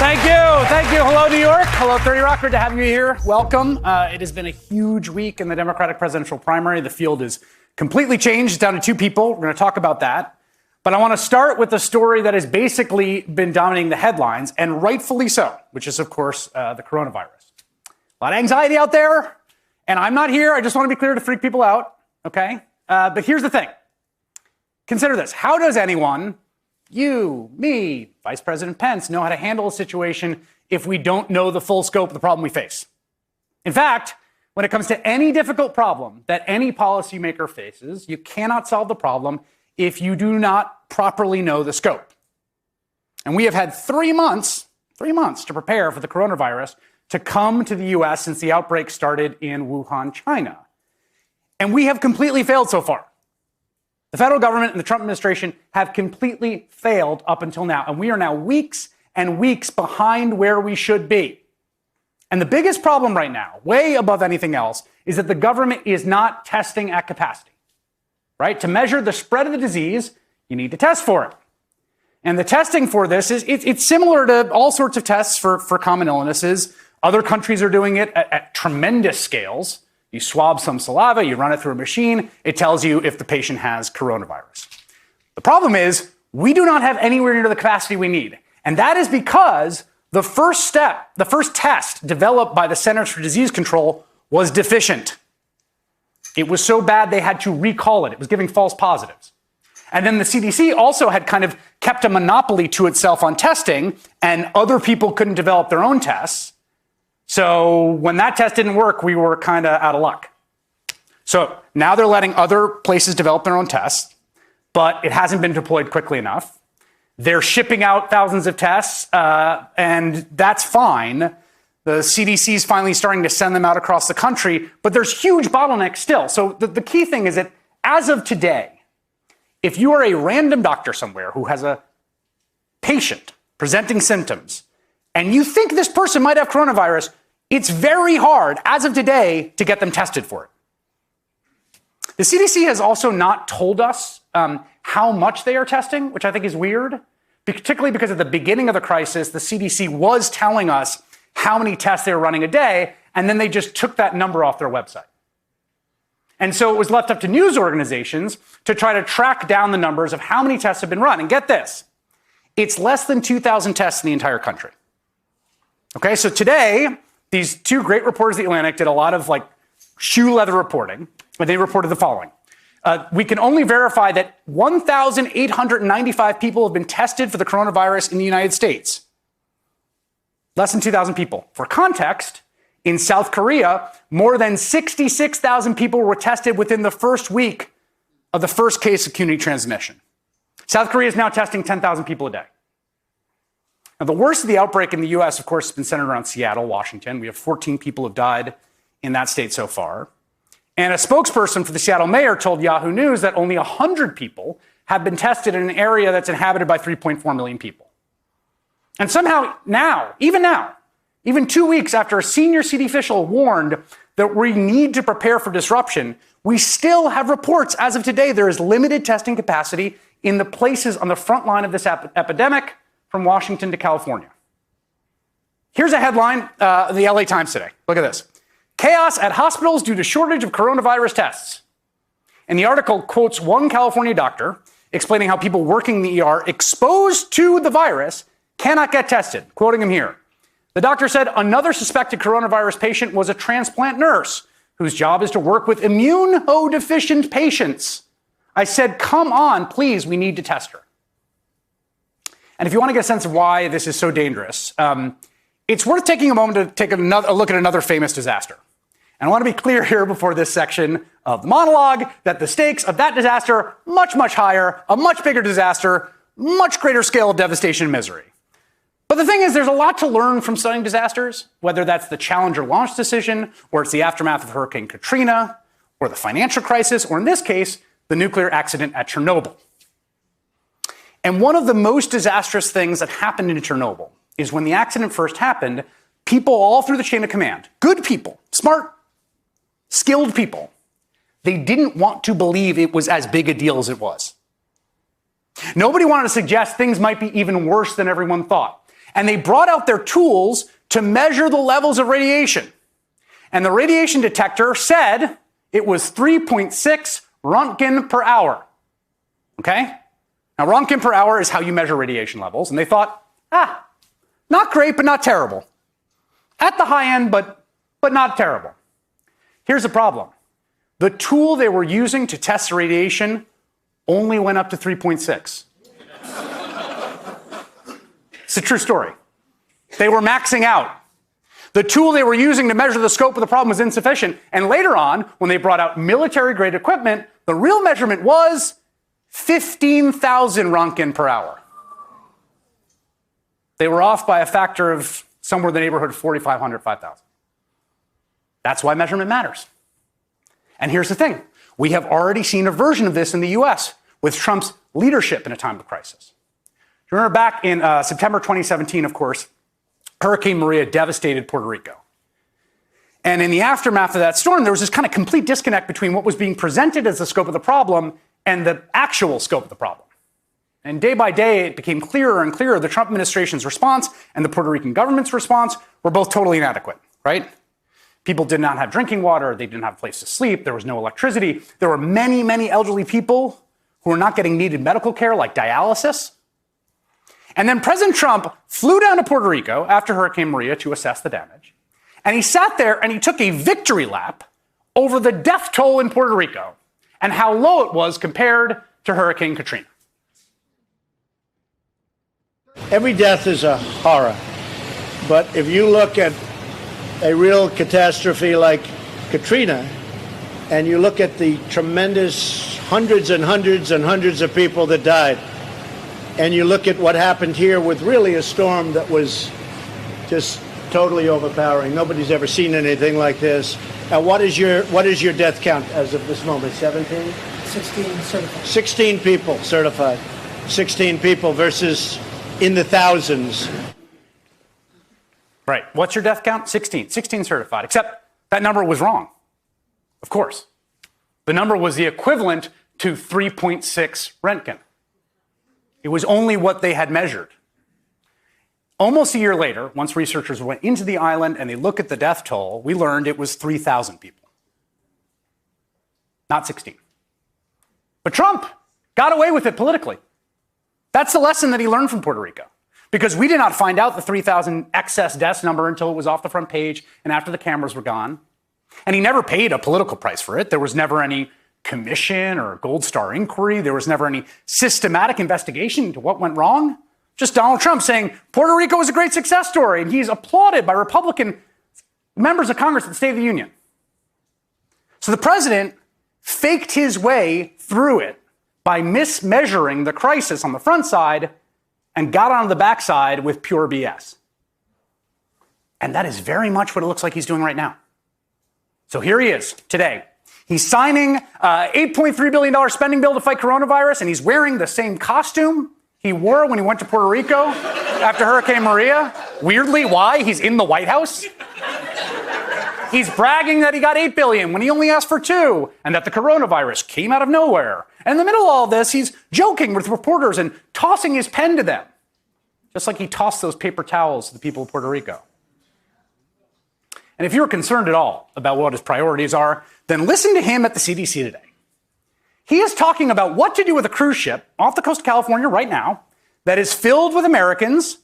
Thank you. Thank you. Hello, New York. Hello, 30 Rock. Good to have you here. Welcome. It has been a huge week in the Democratic presidential primary. The field is completely changed. It's down to two people. We're going to talk about that. But I want to start with the story that has basically been dominating the headlines, and rightfully so, which is, of course, the coronavirus. A lot of anxiety out there, and I'm not here. I just want to be clear to freak people out, okay? But here's the thing. Consider this. How does anyone, you, me, Vice President Pence, know how to handle a situation if we don't know the full scope of the problem we face? In fact, when it comes to any difficult problem that any policymaker faces, you cannot solve the problem if you do not properly know the scope. And we have had 3 months to prepare for the coronavirus to come to the U.S. since the outbreak started in Wuhan, China. And we have completely failed so far. The federal government and the Trump administration have completely failed up until now. And we are now weeks and weeks behind where we should be. And the biggest problem right now, way above anything else, is that the government is not testing at capacity, right? To measure the spread of the disease, you need to test for it. And the testing for this it's similar to all sorts of tests for common illnesses. Other countries are doing it at tremendous scales. You swab some saliva, you run it through a machine, it tells you if the patient has coronavirus. The problem is we do not have anywhere near the capacity we need. And that is because the first test developed by the Centers for Disease Control was deficient. It was so bad they had to recall it. It was giving false positives. And then the CDC also had kind of kept a monopoly to itself on testing, and other people couldn't develop their own tests. So when that test didn't work, we were kind of out of luck. So now they're letting other places develop their own tests, but it hasn't been deployed quickly enough. They're shipping out thousands of tests, and that's fine. The CDC is finally starting to send them out across the country, but there's huge bottlenecks still. So the key thing is that as of today, if you are a random doctor somewhere who has a patient presenting symptoms, and you think this person might have coronavirus, it's very hard, as of today, to get them tested for it. The CDC has also not told us how much they are testing, which I think is weird, particularly because at the beginning of the crisis, the CDC was telling us how many tests they were running a day, and then they just took that number off their website. And so it was left up to news organizations to try to track down the numbers of how many tests have been run. And get this, it's less than 2,000 tests in the entire country. Okay, so today, these two great reporters at The Atlantic did a lot of shoe leather reporting, and they reported the following. We can only verify that 1,895 people have been tested for the coronavirus in the United States. Less than 2,000 people. For context, in South Korea, more than 66,000 people were tested within the first week of the first case of community transmission. South Korea is now testing 10,000 people a day. Now, the worst of the outbreak in the U.S., of course, has been centered around Seattle, Washington. We have 14 people who have died in that state so far. And a spokesperson for the Seattle mayor told Yahoo News that only 100 people have been tested in an area that's inhabited by 3.4 million people. And somehow now, even 2 weeks after a senior CD official warned that we need to prepare for disruption, we still have reports as of today there is limited testing capacity in the places on the front line of this epidemic, from Washington to California. Here's a headline, the LA Times today. Look at this. Chaos at hospitals due to shortage of coronavirus tests. And the article quotes one California doctor explaining how people working in the ER exposed to the virus cannot get tested. Quoting him here. The doctor said another suspected coronavirus patient was a transplant nurse whose job is to work with immunodeficient patients. I said, come on, please, we need to test her. And if you want to get a sense of why this is so dangerous, it's worth taking a moment to take a look at another famous disaster. And I want to be clear here before this section of the monologue that the stakes of that disaster much, much higher, a much bigger disaster, much greater scale of devastation and misery. But the thing is, there's a lot to learn from studying disasters, whether that's the Challenger launch decision, or it's the aftermath of Hurricane Katrina, or the financial crisis, or in this case, the nuclear accident at Chernobyl. And one of the most disastrous things that happened in Chernobyl is when the accident first happened, people all through the chain of command, good people, smart, skilled people, they didn't want to believe it was as big a deal as it was. Nobody wanted to suggest things might be even worse than everyone thought. and they brought out their tools to measure the levels of radiation. And the radiation detector said it was 3.6 Roentgen per hour. Okay? Now, Roentgen per hour is how you measure radiation levels. And they thought, not great, but not terrible. At the high end, but not terrible. Here's the problem. The tool they were using to test the radiation only went up to 3.6. It's a true story. They were maxing out. The tool they were using to measure the scope of the problem was insufficient. And later on, when they brought out military-grade equipment, the real measurement was 15,000 Roentgen per hour. They were off by a factor of somewhere in the neighborhood of 4,500, 5,000. That's why measurement matters. And here's the thing. We have already seen a version of this in the US with Trump's leadership in a time of crisis. You remember back in September 2017, of course, Hurricane Maria devastated Puerto Rico. And in the aftermath of that storm, there was this kind of complete disconnect between what was being presented as the scope of the problem and the actual scope of the problem. And day by day, it became clearer and clearer the Trump administration's response and the Puerto Rican government's response were both totally inadequate, right? People did not have drinking water. They didn't have a place to sleep. There was no electricity. There were many, many elderly people who were not getting needed medical care like dialysis. And then President Trump flew down to Puerto Rico after Hurricane Maria to assess the damage. And he sat there and he took a victory lap over the death toll in Puerto Rico and how low it was compared to Hurricane Katrina. Every death is a horror. But if you look at a real catastrophe like Katrina, and you look at the tremendous hundreds and hundreds and hundreds of people that died, and you look at what happened here with really a storm that was just totally overpowering. Nobody's ever seen anything like this. Now, what is your death count as of this moment? 17? 16 certified. 16 people certified. 16 people versus in the thousands. Right. What's your death count? 16. 16 certified. Except that number was wrong. Of course. The number was the equivalent to 3.6 Roentgen. It was only what they had measured. Almost a year later, once researchers went into the island and they looked at the death toll, we learned it was 3,000 people. Not 16. But Trump got away with it politically. That's the lesson that he learned from Puerto Rico. Because we did not find out the 3,000 excess deaths number until it was off the front page and after the cameras were gone. And he never paid a political price for it. There was never any commission or Gold Star inquiry. There was never any systematic investigation into what went wrong. Just Donald Trump saying Puerto Rico was a great success story, and he's applauded by Republican members of Congress at the State of the Union. So the president faked his way through it by mismeasuring the crisis on the front side and got on the backside with pure BS. And that is very much what it looks like he's doing right now. So here he is today. He's signing an $8.3 billion spending bill to fight coronavirus, and he's wearing the same costume he wore when he went to Puerto Rico after Hurricane Maria. Weirdly, why? He's in the White House. He's bragging that he got $8 billion when he only asked for $2 billion, and that the coronavirus came out of nowhere. And in the middle of all this, he's joking with reporters and tossing his pen to them, just like he tossed those paper towels to the people of Puerto Rico. And if you're concerned at all about what his priorities are, then listen to him at the CDC today. He is talking about what to do with a cruise ship off the coast of California right now that is filled with Americans,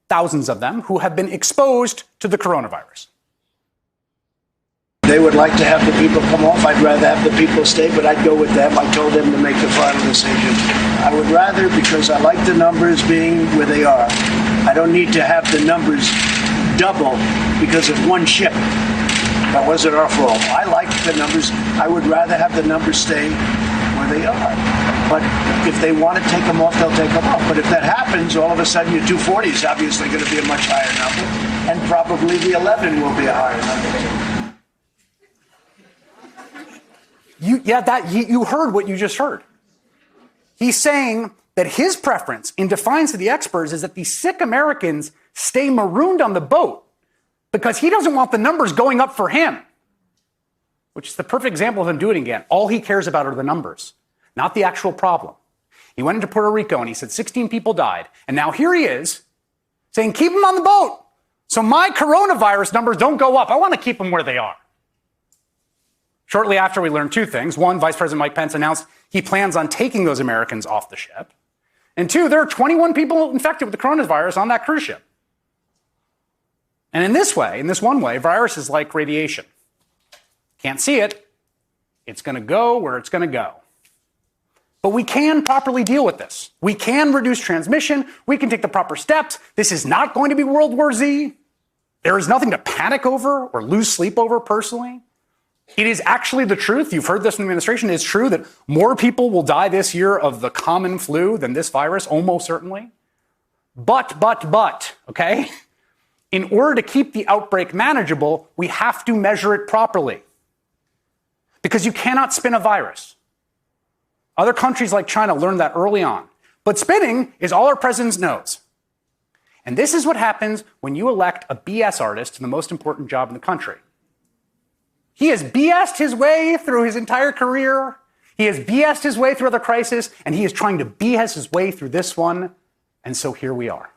thousands of them, who have been exposed to the coronavirus. They would like to have the people come off. I'd rather have the people stay, but I'd go with them. I told them to make the final decision. I would rather, because I like the numbers being where they are. I don't need to have the numbers double because of one ship. That wasn't our fault. I like the numbers. I would rather have the numbers stay where they are. But if they want to take them off, they'll take them off. But if that happens, all of a sudden your 240 is obviously going to be a much higher number, and probably the 11 will be a higher number. You heard what you just heard. He's saying that his preference, in defiance of the experts, is that these sick Americans stay marooned on the boat because he doesn't want the numbers going up for him, which is the perfect example of him doing it again. All he cares about are the numbers, not the actual problem. He went into Puerto Rico and he said 16 people died. And now here he is saying, keep them on the boat. So my coronavirus numbers don't go up. I want to keep them where they are. Shortly after, we learned two things. One, Vice President Mike Pence announced he plans on taking those Americans off the ship. And two, there are 21 people infected with the coronavirus on that cruise ship. And in this one way, virus is like radiation. Can't see it. It's going to go where it's going to go. But we can properly deal with this. We can reduce transmission. We can take the proper steps. This is not going to be World War Z. There is nothing to panic over or lose sleep over personally. It is actually the truth. You've heard this from the administration. It's true that more people will die this year of the common flu than this virus, almost certainly. But, okay? In order to keep the outbreak manageable, we have to measure it properly. Because you cannot spin a virus. Other countries like China learned that early on. But spinning is all our president knows. And this is what happens when you elect a BS artist to the most important job in the country. He has BS'd his way through his entire career. He has BS'd his way through other crises, and he is trying to BS his way through this one. And so here we are.